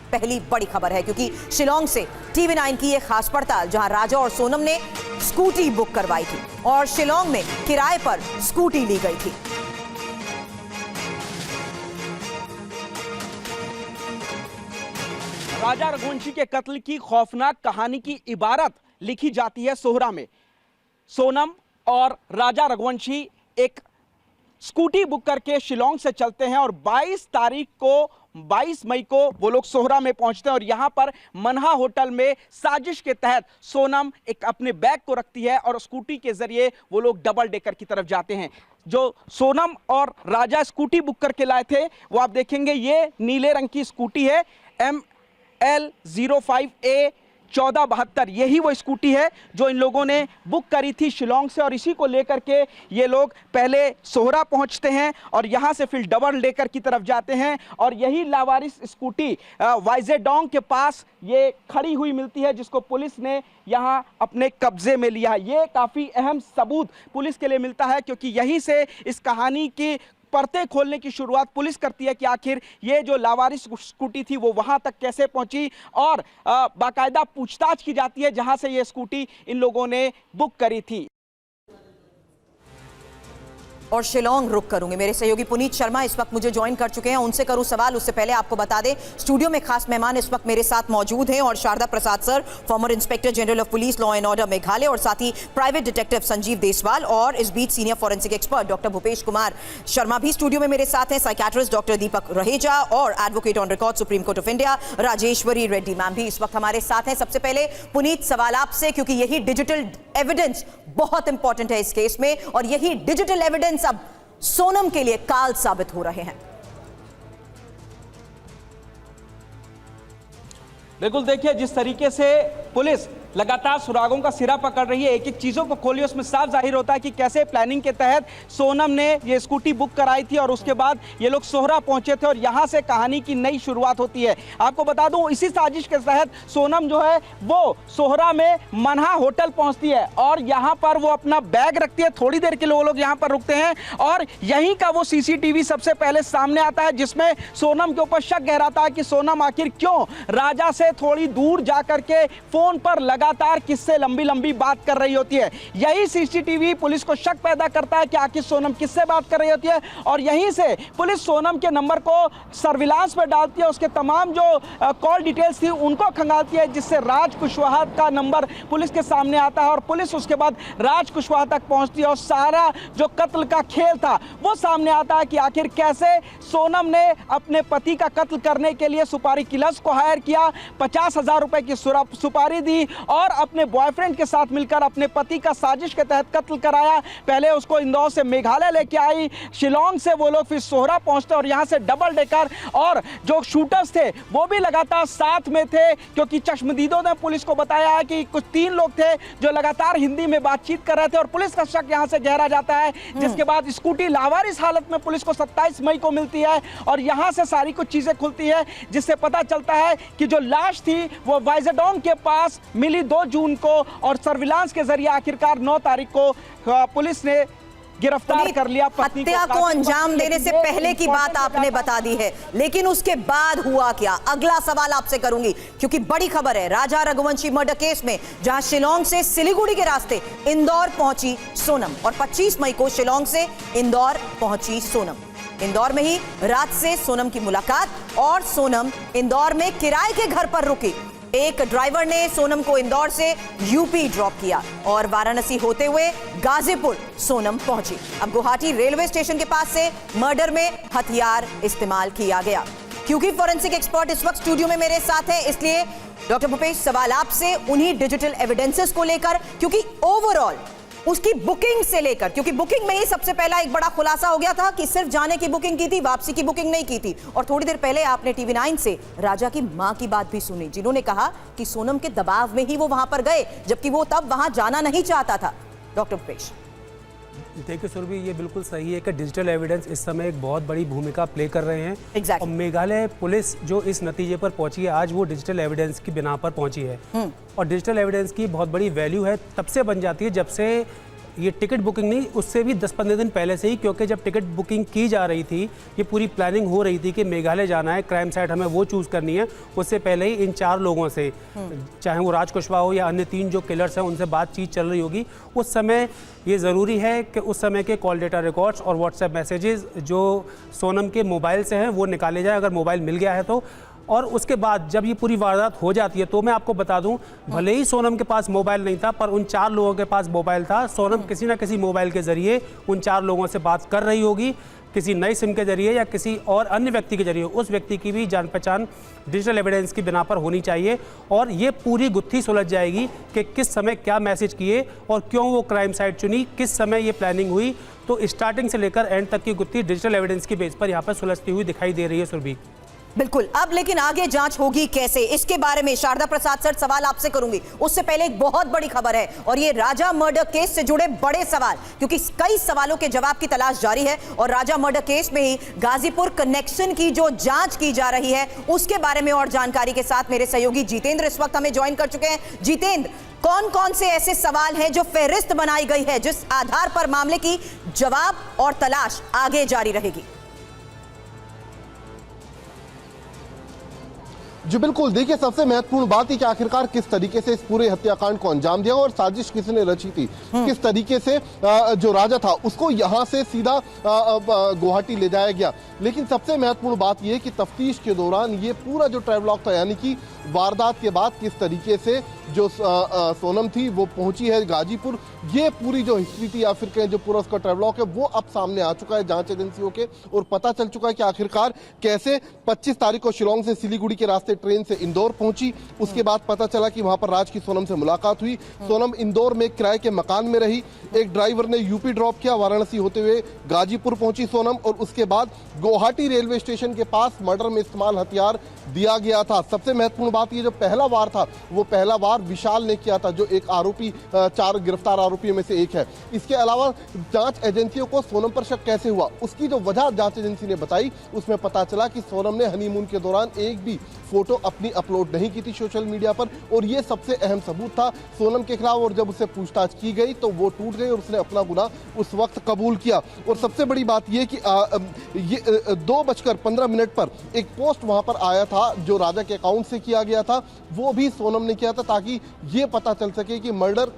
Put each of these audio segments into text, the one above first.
पहली बड़ी खबर है, क्योंकि शिलोंग से टीवी9 की एक खास पड़ताल, जहां राजा और सोनम ने स्कूटी बुक करवाई थी और शिलोंग में किराए पर स्कूटी ली गई थी। राजा रघुवंशी के कत्ल की खौफनाक कहानी की इबारत लिखी जाती है सोहरा में। सोनम और राजा रघुवंशी एक स्कूटी बुक करके शिलोंग से चलते हैं और 22 मई को वो लोग सोहरा में पहुंचते हैं और यहां पर मनहा होटल में साजिश के तहत सोनम एक अपने बैग को रखती है और स्कूटी के जरिए वो लोग डबल डेकर की तरफ जाते हैं। जो सोनम और राजा स्कूटी बुक करके लाए थे वो आप देखेंगे, ये नीले रंग की स्कूटी है, ML05A 1472। यही वो स्कूटी है जो इन लोगों ने बुक करी थी शिलोंग से और इसी को लेकर के ये लोग पहले सोहरा पहुंचते हैं और यहां से फिर डबल डेकर की तरफ जाते हैं और यही लावारिस स्कूटी वाइजेडोंग के पास ये खड़ी हुई मिलती है, जिसको पुलिस ने यहां अपने कब्जे में लिया है। ये काफ़ी अहम सबूत पुलिस के लिए मिलता है, क्योंकि यहीं से इस कहानी की पर्दे खोलने की शुरुआत पुलिस करती है कि आखिर ये जो लावारिस स्कूटी थी वो वहां तक कैसे पहुंची और बाकायदा पूछताछ की जाती है जहां से ये स्कूटी इन लोगों ने बुक करी थी। और शिलोंग रुक करूंगी, मेरे सहयोगी पुनीत शर्मा इस वक्त मुझे ज्वाइन कर चुके हैं, उनसे करूं सवाल। उससे पहले आपको बता दें, स्टूडियो में खास मेहमान इस वक्त मेरे साथ मौजूद हैं और Sharda Prasad sir, former inspector general of police law and order Meghalaya, और साथ ही प्राइवेट डिटेक्टिव संजीव देसवाल और इस बीच senior forensic expert doctor Bhupesh Kumar Sharma भी स्टूडियो में मेरे साथ हैं, साइकियाट्रिस्ट डॉक्टर दीपक रहेजा और advocate on record supreme court of India Rajeshwari Reddy ma'am भी इस वक्त हमारे साथ हैं। सबसे पहले पुनीत, सवाल आपसे, क्योंकि यही डिजिटल एविडेंस बहुत इंपॉर्टेंट है इस केस में और यही डिजिटल एविडेंस अब सोनम के लिए काल साबित हो रहे हैं। बिल्कुल, देखिए जिस तरीके से पुलिस लगातार सुरागों का सिरा पकड़ रही है, एक एक चीज़ों को खोली, उसमें साफ जाहिर होता है कि कैसे प्लानिंग के तहत सोनम ने ये स्कूटी बुक कराई थी और उसके बाद ये लोग सोहरा पहुंचे थे और यहां से कहानी की नई शुरुआत होती है। आपको बता दूं, इसी साजिश के तहत सोनम जो है वो सोहरा में मनहा होटल पहुंचती है और यहां पर वो अपना बैग रखती है। थोड़ी देर के लिए वो लोग यहां पर रुकते हैं और यहीं का वो CCTV सबसे पहले सामने आता है, जिसमें सोनम के ऊपर शक गहराता है कि सोनम आखिर क्यों राजा से थोड़ी दूर जाकर के फोन पर लगातार किससे लंबी लंबी बात कर रही होती है। यही CCTV पुलिस को शक पैदा करता है कि आखिर सोनम किससे बात कर रही होती है और यहीं से पुलिस सोनम के नंबर को सर्विलांस पर डालती है, उसके तमाम जो कॉल डिटेल्स थी उनको खंगालती है, जिससे राज कुशवाहा का नंबर पुलिस के सामने आता है और पुलिस उसके बाद राज कुशवाहा तक पहुंचती है और सारा जो कत्ल का खेल था वो सामने आता है कि आखिर कैसे सोनम ने अपने पति का कत्ल करने के लिए सुपारी किलर्स को हायर किया, 50,000 रुपए की सुपारी दी और अपने बॉयफ्रेंड के साथ मिलकर अपने पति का साजिश के तहत कत्ल कराया। पहले उसको इंदौर से मेघालय लेके आई, शिलोंग से वो लोग फिर सोहरा पहुंचते और यहां से डबल डेकर, और जो शूटर्स थे वो भी लगातार साथ में थे, क्योंकि चश्मदीदों ने पुलिस को बताया है कि कुछ 3 लोग थे जो लगातार हिंदी में बातचीत कर रहे थे और पुलिस का शक यहां से गहरा जाता है। जिसके बाद स्कूटी लावारिस हालत में पुलिस को 27 मई को मिलती है और यहां से सारी कुछ चीजें खुलती है, जिससे पता चलता है कि जो लाश थी वो वाइजेडोंग के पास मिली 2 जून को और सर्विलांस के जरिए आखिरकार 9 तारीख को पुलिस ने गिरफ्तार कर लिया। हत्या को अंजाम देने से पहले की बात आपने बता दी है, लेकिन उसके बाद हुआ क्या? अगला सवाल आपसे करूंगी, क्योंकि बड़ी खबर है राजा रघुवंशी मर्डर केस में, जहां शिलोंग से सिलीगुड़ी के रास्ते इंदौर पहुंची सोनम और 25 मई को शिलोंग से इंदौर पहुंची सोनम। इंदौर में ही रात से सोनम की मुलाकात और सोनम इंदौर में किराए के घर पर रुकी। एक ड्राइवर ने सोनम को इंदौर से यूपी ड्रॉप किया और वाराणसी होते हुए गाजीपुर सोनम पहुंची। अब गुवाहाटी रेलवे स्टेशन के पास से मर्डर में हथियार इस्तेमाल किया गया। क्योंकि फॉरेंसिक एक्सपर्ट इस वक्त स्टूडियो में मेरे साथ है, इसलिए डॉक्टर भूपेश, सवाल आपसे उन्हीं डिजिटल एविडेंसेस को लेकर, क्योंकि ओवरऑल उसकी बुकिंग से लेकर, क्योंकि बुकिंग में ही सबसे पहला एक बड़ा खुलासा हो गया था कि सिर्फ जाने की बुकिंग की थी, वापसी की बुकिंग नहीं की थी। और थोड़ी देर पहले आपने टीवी9 से राजा की मां की बात भी सुनी, जिन्होंने कहा कि सोनम के दबाव में ही वो वहां पर गए, जबकि वो तब वहां जाना नहीं चाहता था। डॉक्टर भूपेश। देखिए सुरभि, ये बिल्कुल सही है कि डिजिटल एविडेंस इस समय एक बहुत बड़ी भूमिका प्ले कर रहे हैं। exactly. और मेघालय पुलिस जो इस नतीजे पर पहुंची है आज, वो डिजिटल एविडेंस की बिना पर पहुंची है। और डिजिटल एविडेंस की बहुत बड़ी वैल्यू है, तब से बन जाती है जब से ये टिकट बुकिंग नहीं, उससे भी 10-15 दिन पहले से ही, क्योंकि जब टिकट बुकिंग की जा रही थी, ये पूरी प्लानिंग हो रही थी कि मेघालय जाना है, क्राइम साइट हमें वो चूज़ करनी है, उससे पहले ही इन 4 लोगों से, चाहे वो राज कुशवाहा हो या अन्य 3 जो किलर्स हैं, उनसे बातचीत चल रही होगी। उस समय ये ज़रूरी है कि उस समय के कॉल डेटा रिकॉर्ड्स और व्हाट्सएप मैसेजेस जो सोनम के मोबाइल से हैं वो निकाले जाए, अगर मोबाइल मिल गया है तो। और उसके बाद जब ये पूरी वारदात हो जाती है तो मैं आपको बता दूं, भले ही सोनम के पास मोबाइल नहीं था, पर उन 4 लोगों के पास मोबाइल था। सोनम किसी ना किसी मोबाइल के जरिए उन 4 लोगों से बात कर रही होगी, किसी नई सिम के जरिए या किसी और अन्य व्यक्ति के जरिए। उस व्यक्ति की भी जान पहचान डिजिटल एविडेंस की बिना पर होनी चाहिए, और ये पूरी गुत्थी सुलझ जाएगी कि किस समय क्या मैसेज किए और क्यों वो क्राइम साइट चुनी, किस समय ये प्लानिंग हुई। तो स्टार्टिंग से लेकर एंड तक की गुत्थी डिजिटल एविडेंस की बेस पर यहाँ पर सुलझती हुई दिखाई दे रही है सुरभि। बिल्कुल। अब लेकिन आगे जांच होगी कैसे, इसके बारे में शारदा प्रसाद सर सवाल आपसे करूंगी। उससे पहले एक बहुत बड़ी खबर है, और ये राजा मर्डर केस से जुड़े बड़े सवाल, क्योंकि कई सवालों के जवाब की तलाश जारी है। और राजा मर्डर केस में ही गाजीपुर कनेक्शन की जो जांच की जा रही है, उसके बारे में और जानकारी के साथ मेरे सहयोगी जितेंद्र इस वक्त हमें ज्वाइन कर चुके हैं। जितेंद्र, कौन कौन से ऐसे सवाल हैं जो फहरिस्त बनाई गई है, जिस आधार पर मामले की जवाब और तलाश आगे जारी रहेगी? जी बिल्कुल, देखिए सबसे महत्वपूर्ण बात है कि आखिरकार किस तरीके से इस पूरे हत्याकांड को अंजाम दिया और साजिश किसने रची थी, किस तरीके से जो राजा था उसको यहां से सीधा गुवाहाटी ले जाया गया। लेकिन सबसे महत्वपूर्ण बात यह है कि तफ्तीश के दौरान ये पूरा जो ट्रैवलॉग था, यानी कि वारदात के बाद किस तरीके से जो सोनम थी वो पहुंची है गाजीपुर, ये पूरी जो हिस्ट्री थी या फिर कहें जो पूरा उसका ट्रैवलॉग है वो अब सामने आ चुका है जांच एजेंसियों के, और पता चल चुका है कि आखिरकार कैसे 25 तारीख को शिलोंग से सिलीगुड़ी के रास्ते ट्रेन से इंदौर पहुंची। उसके बाद पता चला कि वहां पर राज की सोनम से मुलाकात हुई। सोनम इंदौर में किराए के मकान में रही, एक ड्राइवर ने यूपी ड्रॉप किया, वाराणसी होते हुए गाजीपुर पहुंची सोनम, और उसके बाद गुवाहाटी रेलवे स्टेशन के पास मर्डर में इस्तेमाल हथियार दिया गया था। सबसे महत्वपूर्ण बात ये जो पहला वार था वो पहला वार विशाल ने किया था, जो एक आरोपी 4 गिरफ्तार आरोपियों में से एक है। इसके अलावा जांच एजेंसियों को सोनम पर शक कैसे हुआ, उसकी जो वजह जांच एजेंसी ने बताई, उसमें पता चला कि सोनम ने हनीमून के दौरान एक भी फोटो अपनी अपलोड नहीं की थी सोशल मीडिया पर, और ये सबसे अहम सबूत था सोनम के खिलाफ। और जब उससे पूछताछ की गई तो वो टूट गई और उसने अपना गुनाह उस वक्त कबूल किया। और सबसे बड़ी बात ये कि ये 2:15 पर एक पोस्ट वहां पर आया था जो राजा के अकाउंट से किया गया था, वो भी सोनम ने किया था, ताकि ये पता चल सके कि मर्डर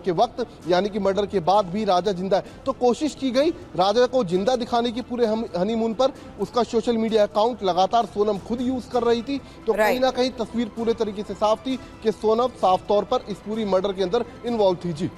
के वक्त यानी कि मर्डर के बाद भी राजा जिंदा है। तो कोशिश की गई राजा को जिंदा दिखाने की पूरे हनीमून पर। उसका सोशल मीडिया अकाउंट लगातार सोनम खुद यूज कर रही थी, तो कहीं ना कहीं तस्वीर पूरे तरीके से साफ थी कि सोनम साफ तौर पर इस पूरी मर्डर के अंदर इन्वॉल्व थी। जी